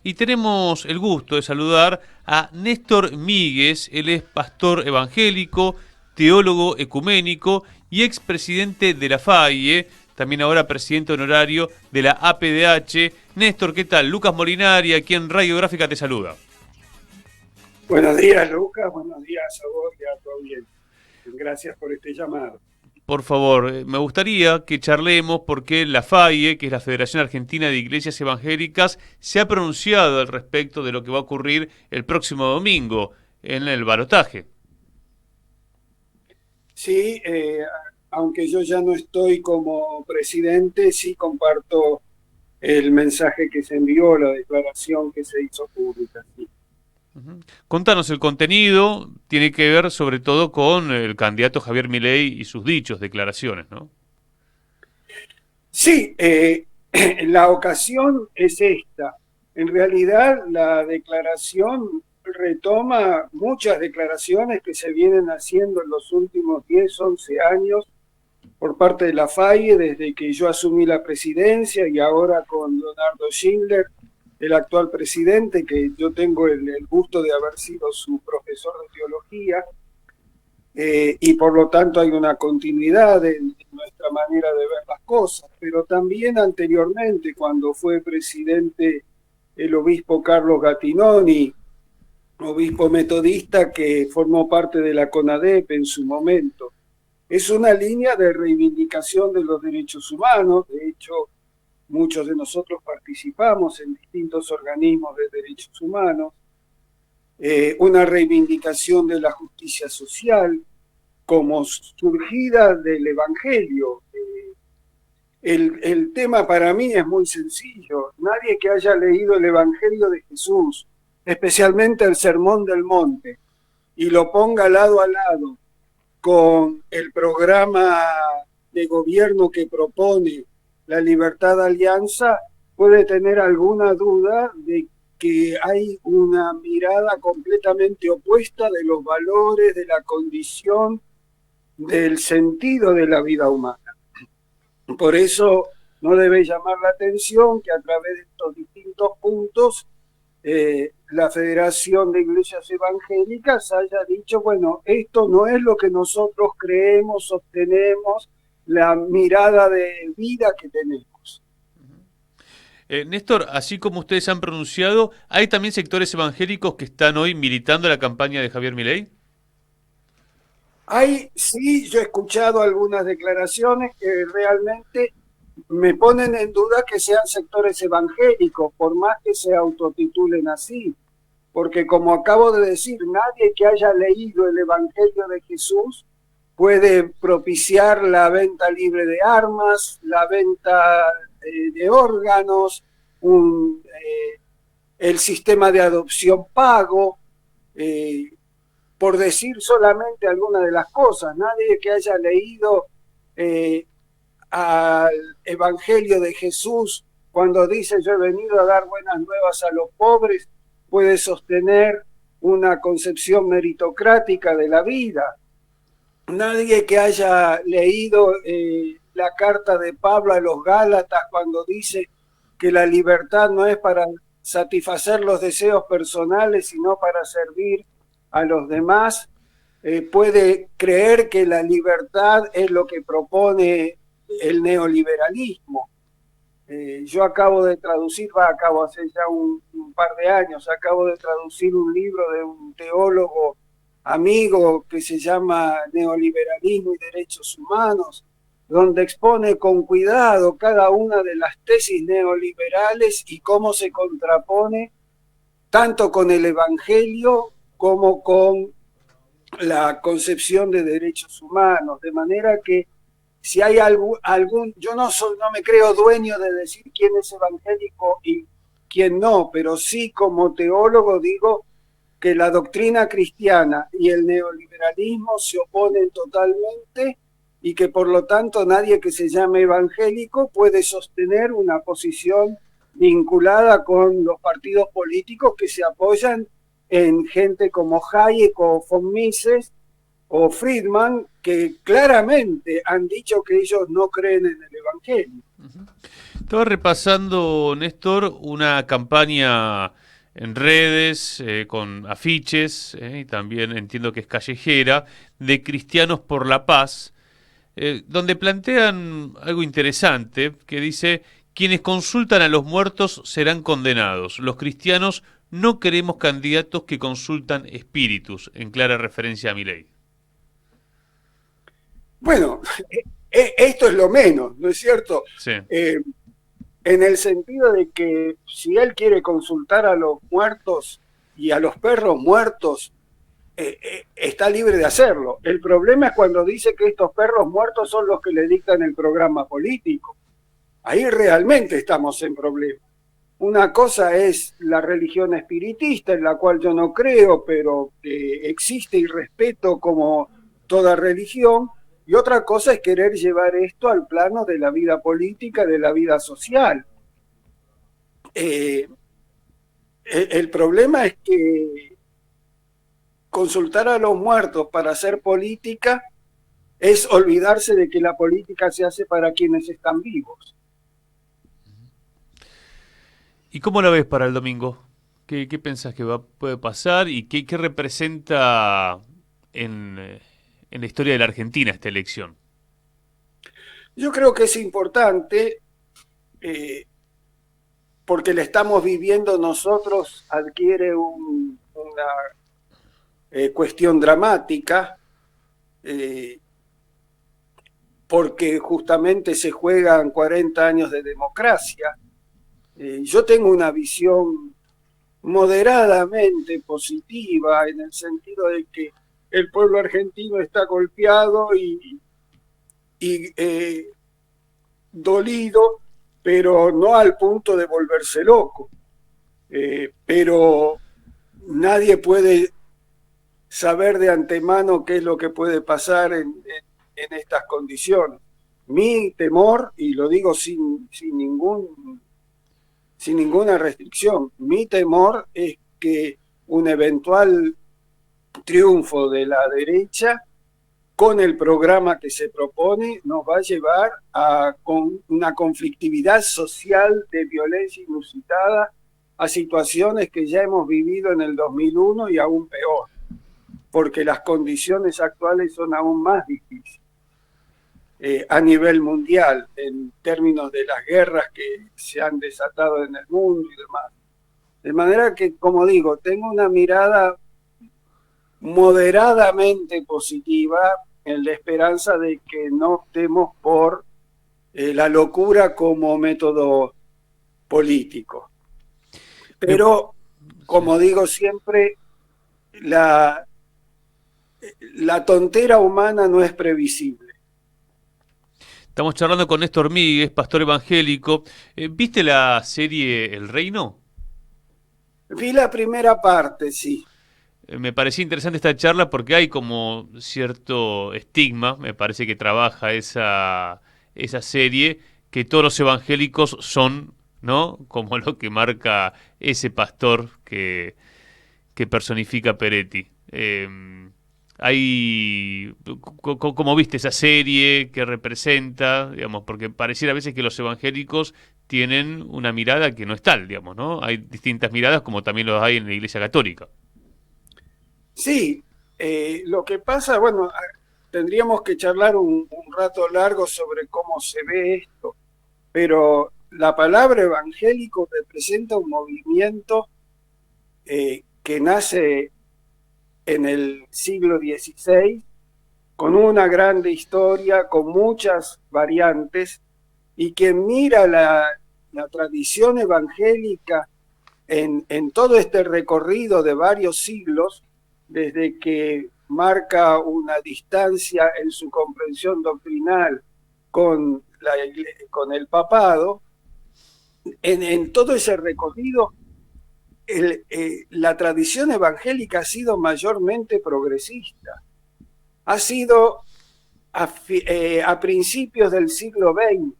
y tenemos el gusto de saludar a Néstor Míguez. Él es pastor evangélico, teólogo ecuménico y expresidente de la FAIE, también ahora presidente honorario de la APDH. Néstor, ¿qué tal? Lucas Molinari, aquí en Radiográfica te saluda. Buenos días, Lucas. Buenos días a vos y a tu audiencia. Gracias por este llamado. Por favor, me gustaría que charlemos porque la FAIE, que es la Federación Argentina de Iglesias Evangélicas, se ha pronunciado al respecto de lo que va a ocurrir el próximo domingo en el balotaje. Sí, aunque yo ya no estoy como presidente, sí comparto el mensaje que se envió, la declaración que se hizo pública. Sí. Contanos el contenido, tiene que ver sobre todo con el candidato Javier Milei y sus dichos, declaraciones, ¿no? Sí, la ocasión es esta. En realidad, la declaración retoma muchas declaraciones que se vienen haciendo en los últimos 10, 11 años por parte de la FAIE desde que yo asumí la presidencia y ahora con Leonardo Schindler, el actual presidente, que yo tengo el gusto de haber sido su profesor de teología, y por lo tanto hay una continuidad en nuestra manera de ver las cosas, pero también anteriormente, cuando fue presidente el obispo Carlos Gattinoni, obispo metodista que formó parte de la CONADEP en su momento. Es una línea de reivindicación de los derechos humanos. De hecho, muchos de nosotros participamos en distintos organismos de derechos humanos, una reivindicación de la justicia social como surgida del Evangelio. El tema para mí es muy sencillo. Nadie que haya leído el Evangelio de Jesús, especialmente el Sermón del Monte, y lo ponga lado a lado con el programa de gobierno que propone la Libertad Alianza, puede tener alguna duda de que hay una mirada completamente opuesta de los valores, de la condición, del sentido de la vida humana. Por eso no debe llamar la atención que a través de estos distintos puntos la Federación de Iglesias Evangélicas haya dicho, bueno, esto no es lo que nosotros creemos, sostenemos, la mirada de vida que tenemos. Néstor, así como ustedes han pronunciado, ¿hay también sectores evangélicos que están hoy militando la campaña de Javier Milei? Sí, yo he escuchado algunas declaraciones que realmente me ponen en duda que sean sectores evangélicos, por más que se autotitulen así, porque como acabo de decir, nadie que haya leído el Evangelio de Jesús puede propiciar la venta libre de armas, la venta de órganos, el sistema de adopción pago, por decir solamente algunas de las cosas. Nadie que haya leído al Evangelio de Jesús cuando dice yo he venido a dar buenas nuevas a los pobres puede sostener una concepción meritocrática de la vida. Nadie que haya leído la carta de Pablo a los Gálatas cuando dice que la libertad no es para satisfacer los deseos personales sino para servir a los demás, puede creer que la libertad es lo que propone el neoliberalismo. Yo acabo de traducir, hace ya un par de años, acabo de traducir un libro de un teólogo amigo que se llama Neoliberalismo y Derechos Humanos, donde expone con cuidado cada una de las tesis neoliberales y cómo se contrapone tanto con el Evangelio como con la concepción de derechos humanos, de manera que si hay yo no me creo dueño de decir quién es evangélico y quién no, pero sí como teólogo digo que la doctrina cristiana y el neoliberalismo se oponen totalmente y que por lo tanto nadie que se llame evangélico puede sostener una posición vinculada con los partidos políticos que se apoyan en gente como Hayek o von Mises o Friedman, que claramente han dicho que ellos no creen en el Evangelio. Estaba repasando, Néstor, una campaña en redes, con afiches, y también entiendo que es callejera, de Cristianos por la Paz, donde plantean algo interesante, que dice: quienes consultan a los muertos serán condenados. Los cristianos no queremos candidatos que consultan espíritus, en clara referencia a Milei. Bueno, esto es lo menos, ¿no es cierto? Sí. En el sentido de que si él quiere consultar a los muertos y a los perros muertos, está libre de hacerlo. El problema es cuando dice que estos perros muertos son los que le dictan el programa político. Ahí realmente estamos en problema. Una cosa es la religión espiritista, en la cual yo no creo, pero existe y respeto como toda religión, y otra cosa es querer llevar esto al plano de la vida política, de la vida social. El problema es que consultar a los muertos para hacer política es olvidarse de que la política se hace para quienes están vivos. ¿Y cómo la ves para el domingo? ¿Qué pensás que puede pasar y qué representa en la historia de la Argentina esta elección? Yo creo que es importante, porque la estamos viviendo nosotros, adquiere una cuestión dramática, porque justamente se juegan 40 años de democracia. Yo tengo una visión moderadamente positiva, en el sentido de que el pueblo argentino está golpeado y dolido, pero no al punto de volverse loco. Pero nadie puede saber de antemano qué es lo que puede pasar en estas condiciones. Mi temor, y lo digo sin ninguna restricción, mi temor es que un eventual triunfo de la derecha con el programa que se propone nos va a llevar a una conflictividad social de violencia inusitada, a situaciones que ya hemos vivido en el 2001 y aún peor, porque las condiciones actuales son aún más difíciles. A nivel mundial, en términos de las guerras que se han desatado en el mundo y demás. De manera que, como digo, tengo una mirada moderadamente positiva en la esperanza de que no optemos por la locura como método político. Pero, como digo siempre, la tontera humana no es previsible. Estamos charlando con Néstor Míguez, pastor evangélico. ¿Viste la serie El Reino? Vi la primera parte, sí. Me parecía interesante esta charla porque hay como cierto estigma, me parece que trabaja esa serie, que todos los evangélicos son, ¿no?, como lo que marca ese pastor que personifica Peretti. ¿Cómo viste esa serie? ¿Qué representa? Digamos, porque pareciera a veces que los evangélicos tienen una mirada que no es tal, digamos, ¿no? Hay distintas miradas como también los hay en la Iglesia Católica. Sí, lo que pasa, bueno, tendríamos que charlar un rato largo sobre cómo se ve esto, pero la palabra evangélico representa un movimiento que nace en el siglo XVI, con una grande historia, con muchas variantes, y quien mira la tradición evangélica en todo este recorrido de varios siglos, desde que marca una distancia en su comprensión doctrinal con el papado, en todo ese recorrido, la tradición evangélica ha sido mayormente progresista. Ha sido a principios del siglo XX,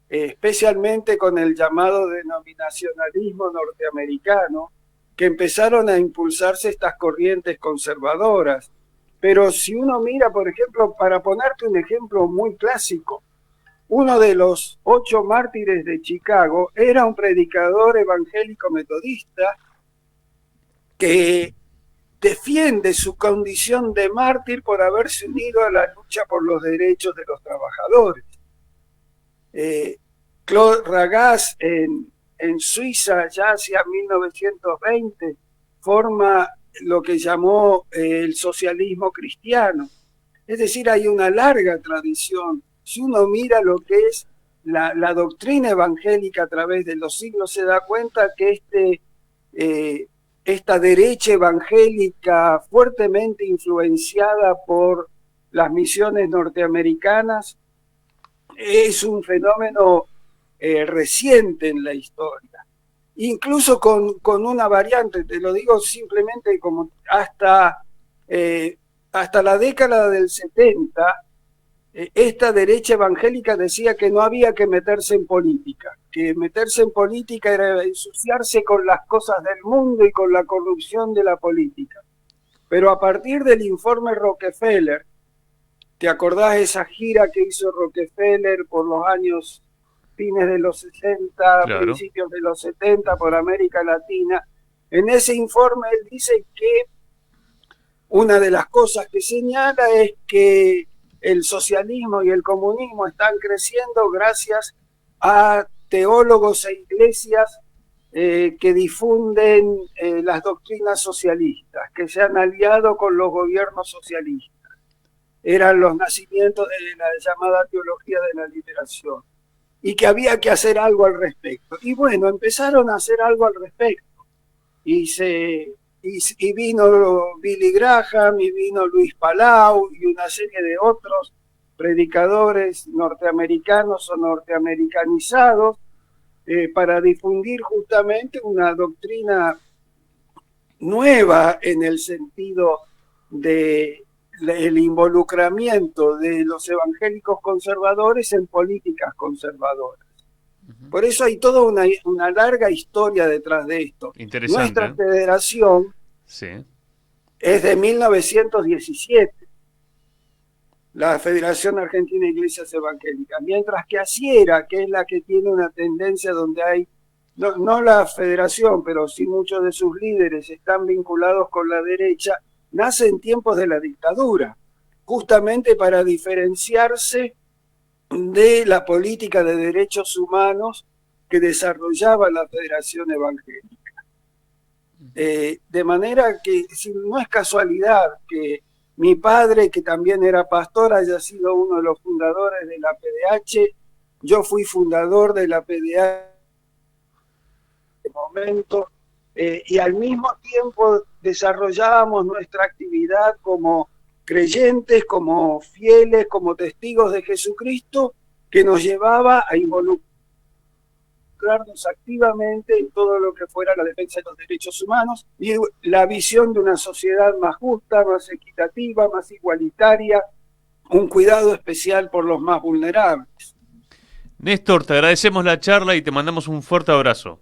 especialmente con el llamado denominacionalismo norteamericano, que empezaron a impulsarse estas corrientes conservadoras. Pero si uno mira, por ejemplo, para ponerte un ejemplo muy clásico, uno de los 8 mártires de Chicago era un predicador evangélico metodista que defiende su condición de mártir por haberse unido a la lucha por los derechos de los trabajadores. Claude Ragas en Suiza, ya hacia 1920, forma lo que llamó el socialismo cristiano. Es decir, hay una larga tradición. Si uno mira lo que es la doctrina evangélica a través de los siglos, se da cuenta que esta derecha evangélica fuertemente influenciada por las misiones norteamericanas es un fenómeno reciente en la historia, incluso con una variante, te lo digo simplemente como hasta la década del 70, esta derecha evangélica decía que no había que meterse en política, que meterse en política era ensuciarse con las cosas del mundo y con la corrupción de la política. Pero a partir del informe Rockefeller, ¿te acordás de esa gira que hizo Rockefeller por los años fines de los 60, claro, principios de los 70 por América Latina? En ese informe él dice que una de las cosas que señala es que el socialismo y el comunismo están creciendo gracias a teólogos e iglesias que difunden las doctrinas socialistas, que se han aliado con los gobiernos socialistas. Eran los nacimientos de la llamada teología de la liberación, y que había que hacer algo al respecto. Y bueno, empezaron a hacer algo al respecto, y vino Billy Graham, y vino Luis Palau, y una serie de otros predicadores norteamericanos o norteamericanizados, para difundir justamente una doctrina nueva en el sentido de el involucramiento de los evangélicos conservadores en políticas conservadoras. Por eso hay toda una larga historia detrás de esto. Nuestra federación es de 1917, la Federación Argentina de Iglesias Evangélicas, mientras que ASIERA, que es la que tiene una tendencia donde hay, no la federación, pero sí muchos de sus líderes están vinculados con la derecha, nace en tiempos de la dictadura, justamente para diferenciarse de la política de derechos humanos que desarrollaba la Federación Evangélica. De manera que no es casualidad que mi padre, que también era pastor, haya sido uno de los fundadores de la PDH. Yo fui fundador de la PDH en ese momento, y al mismo tiempo desarrollábamos nuestra actividad como creyentes, como fieles, como testigos de Jesucristo, que nos llevaba a involucrarnos activamente en todo lo que fuera la defensa de los derechos humanos y la visión de una sociedad más justa, más equitativa, más igualitaria, un cuidado especial por los más vulnerables. Néstor, te agradecemos la charla y te mandamos un fuerte abrazo.